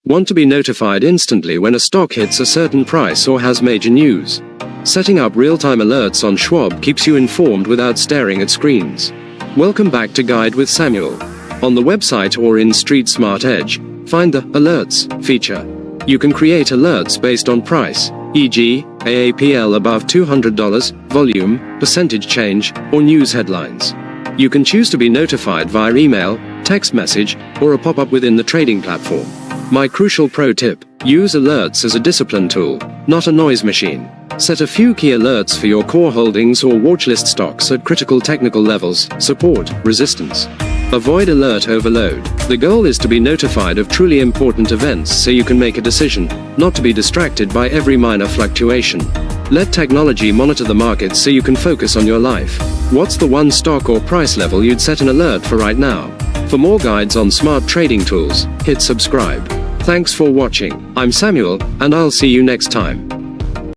Want to be notified instantly when a stock hits a certain price or has major news? Setting up real-time alerts on Schwab keeps you informed without staring at screens. Welcome back to Guide with Samuel. On the website or in Street Smart Edge, find the Alerts feature. You can create alerts based on price, e.g., AAPL above $200, volume, percentage change, or news headlines. You can choose to be notified via email, text message, or a pop-up within the trading platform. My crucial pro tip: use alerts as a discipline tool, not a noise machine. Set a few key alerts for your core holdings or watchlist stocks at critical technical levels: support, resistance. Avoid alert overload. The goal is to be notified of truly important events so you can make a decision, not to be distracted by every minor fluctuation. Let technology monitor the market so you can focus on your life. What's the one stock or price level you'd set an alert for right now? For more guides on smart trading tools, hit subscribe. Thanks for watching. I'm Samuel, and I'll see you next time.